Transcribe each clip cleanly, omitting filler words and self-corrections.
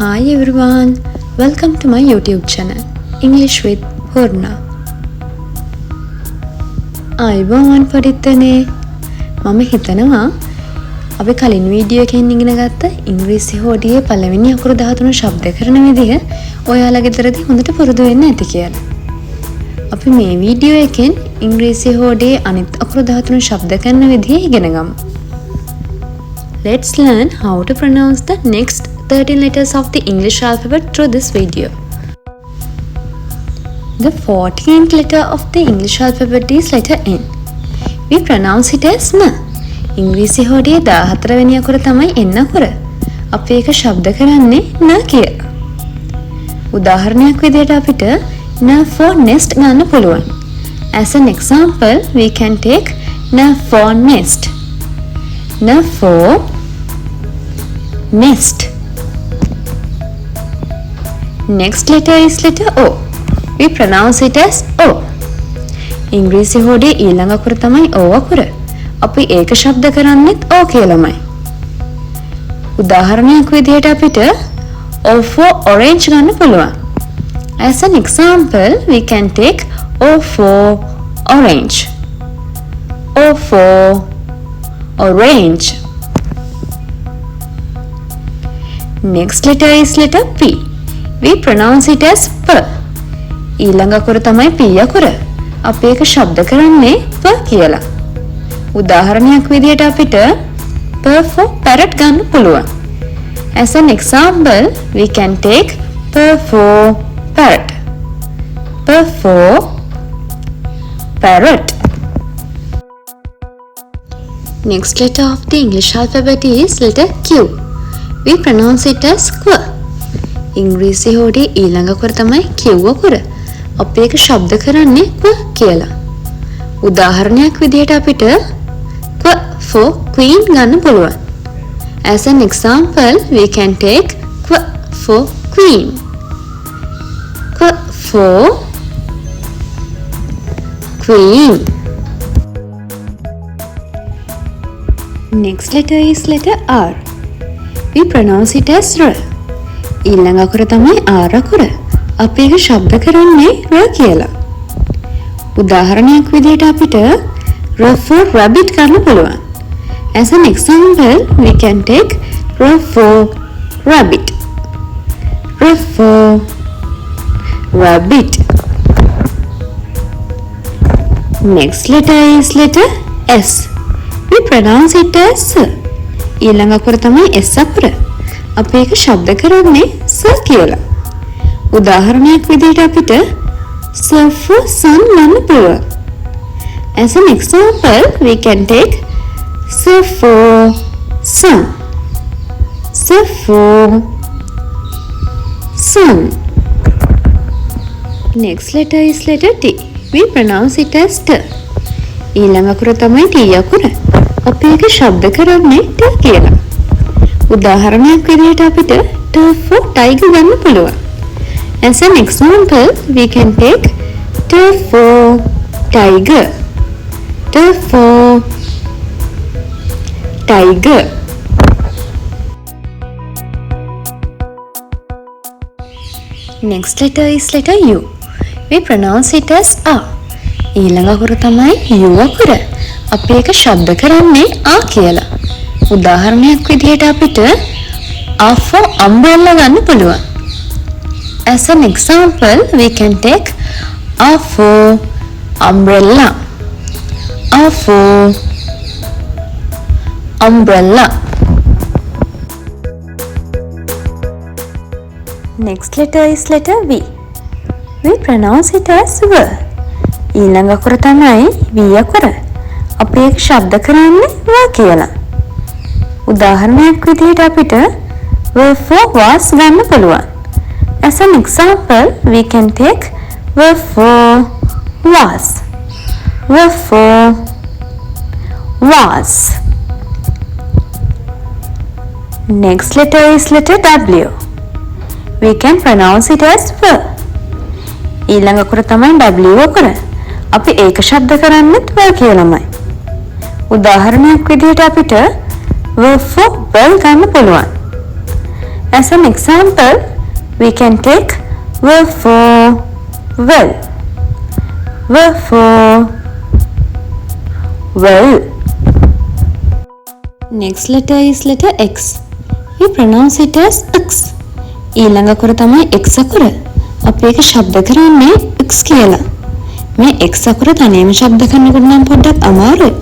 Hi everyone, welcome to my YouTube channel English with Purna. අයිබෝවන් පරිත්තනේ මම හිතනවා අපි කලින් වීඩියෝ එකකින් ඉගෙන ගත්ත ඉංග්‍රීසි හෝඩියේ පළවෙනි අකුරු 13 ශබ්ද කරන විදිහ ඔයාලා ගෙදරදී හොඳට පුරුදු වෙන්න ඇති කියලා. අපි මේ වීඩියෝ එකෙන් ඉංග්‍රීසි හෝඩියේ අනිත් අකුරු 13 ශබ්ද කරන විදිහ ඉගෙන ගමු. Let's learn how to pronounce the next 13 letters of the English alphabet through this video. The 14th letter of the English alphabet is letter N. We pronounce it as N. ඉංග්‍රීසි හෝඩියේ 14 වෙනි අකුර තමයි N අකුර. අපි ඒක ශබ්ද කරන්නේ න කියලා. උදාහරණයක් විදිහට අපිට N for nest ගන්න පුළුවන්. As an example, we can take N for nest. N for nest. Next letter is letter O. We pronounce it as O. ඉංග්‍රීසි හෝඩියේ ඊළඟ අකුර තමයි O අකුර. අපි ඒක ශබ්ද කරන්නේත් O කියලාමයි. උදාහරණයක් විදිහට අපිට O for orange ගන්න පුළුවන්. As an example, we can take O for orange. O for orange. Next letter is letter P. We pronounce it as P. ඊළඟ අකුර තමයි P අකුර. අපි ඒක ශබ්ද කරන්නේ P කියලා. උදාහරණයක් විදිහට අපිට P for parrot ගන්න පුළුවන්. As an example, we can take P for parrot. P for parrot. Next letter of the English alphabet is letter Q. We pronounce it as Q. ඉංග්‍රීසි හෝඩියේ ඊළඟ අකුර තමයි Q අකුර. අපි ඒක ශබ්ද කරන්නේ Q කියලා. උදාහරණයක් විදිහට අපිට Q for queen ගන්න පුළුවන්. As an example, we can take Q for queen. Q for queen. Next letter is letter R. We pronounce it as R. ඊළඟ අකුර තමයි R අකුර. අපි ඒක ශබ්ද කරන්නේ R කියලා. උදාහරණයක් විදිහට අපිට R for rabbit ගන්න පුළුවන්. As an example, we can take R for rabbit. R for rabbit. Next letter is letter S. We pronounce it as S. ඊළඟ අකුර තමයි S අකුර. අපි ඒක ශබ්ද කරන්නේ S කියලා. උදාහරණයක් විදිහට අපිට S for sun ගන්න පුළුවන්. As an example, we can take S for sun. S for sun. Next letter is letter T. We pronounce it as T. ඊළඟ අකුර තමයි T අකුර. අපි ඒක ශබ්ද කරන්නේ T කියලා. උදාහරණයක් විදිහට අපිට T for tiger ගන්න පුළුවන්. As an example, we can take T for tiger. T for tiger. Next letter is letter U. We pronounce it as A. ඊළඟ අකුර තමයි U අකුර. අපි ඒක ශබ්ද කරන්නේ A කියලා. උදාහරණයක් විදිහට අපිට A for umbrella ගන්න පුළුවන්. As an example, we can take A for umbrella. A for umbrella. Next letter is letter V. We pronounce it as V. ඊළඟ අකුර තමයි V අකුර. අපි ඒක ශබ්ද කරන්නේ V කියලා. උදාහරණයක් විදිහට අපිට V for vase ගන්න පුළුවන්. As an example, we can take V for vase. V for vase. Next letter is letter W. We can pronounce it as V. ඊළඟ අකුර තමයි W අකුර. අපි ඒක ශබ්ද කරන්නේත් V කියලාමයි. උදාහරණයක් විදිහට අපිට V for bell ගන්න පුළුවන්. As an example, we can take verb for well. Verb for well. Next letter is letter X. We pronounce it as X. ඊළඟ අකුර තමයි X අකුර. අපි ඒක ශබ්ද කරන්නේ X කියලා. මේ X අකුර තනියම ශබ්ද කරනකොට නම් පොඩ්ඩක් අමාරුයි.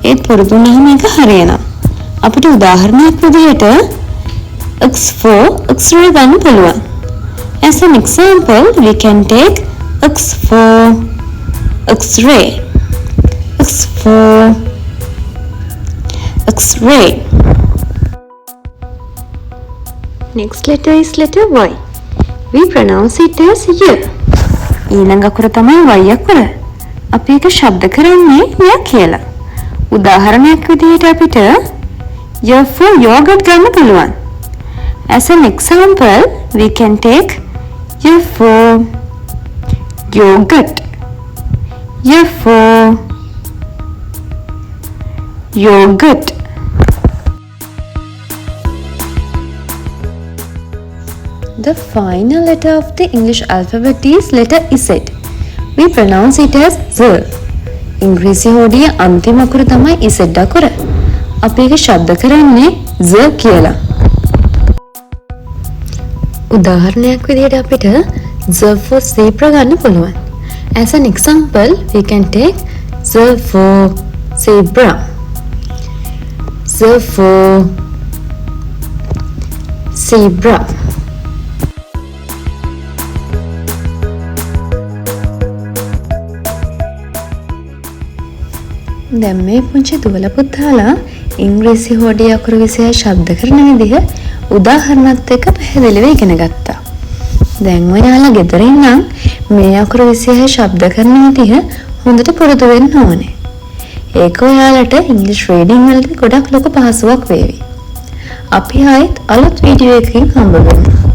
ඒත් පුරුදු වුණාම ඒක හරියනවා. අපිට උදාහරණයක් විදිහට X4 X-ray ගන්න පුළුවන්. As an example, we can take X4 X-ray. X4 X-ray. Next letter is letter Y. We pronounce it as Y. ඊළඟ අකුර තමයි Y අකුර. අපි ඒක ශබ්ද කරන්නේ ය කියලා. උදාහරණයක් විදිහට අපිට Y for yogurt ගන්න පුළුවන්. As an example, we can take Y for yogurt. Y for yogurt. The final letter of the English alphabet is letter Z. We pronounce it as Z. ඉංග්‍රීසි හොඩියේ අන්තිම අකුර තමයි Z අකුර. අපි ඒක ශබ්ද කරන්නේ Z කියලා. උදාහරණයක් විදිහට අපිට Z for zebra ගන්න පුළුවන්. As an example, we can take Z for zebra. Z for zebra. දැන් මේ පුංචි දුවල පුතාලා ඉංග්‍රීසි හොඩිය අකුරු විෂය ශබ්ද කරන විදිහ උදාහරණත් එක්ක පැහැදිලිව ඉගෙන ගත්තා. දැන් ඔයාලා ගෙදර ඉන්නම් මේ අකුරු විෂය ශබ්ද කරන විදිහ හොඳට පුරුදු වෙන්න ඕනේ. ඒක ඔයාලට ඉංග්‍රීසි රීඩින් වලදී ගොඩක් ලොකු පහසුවක් වේවි. අපි ආයෙත් අලුත් වීඩියෝ එකකින් හම්බ වෙමු.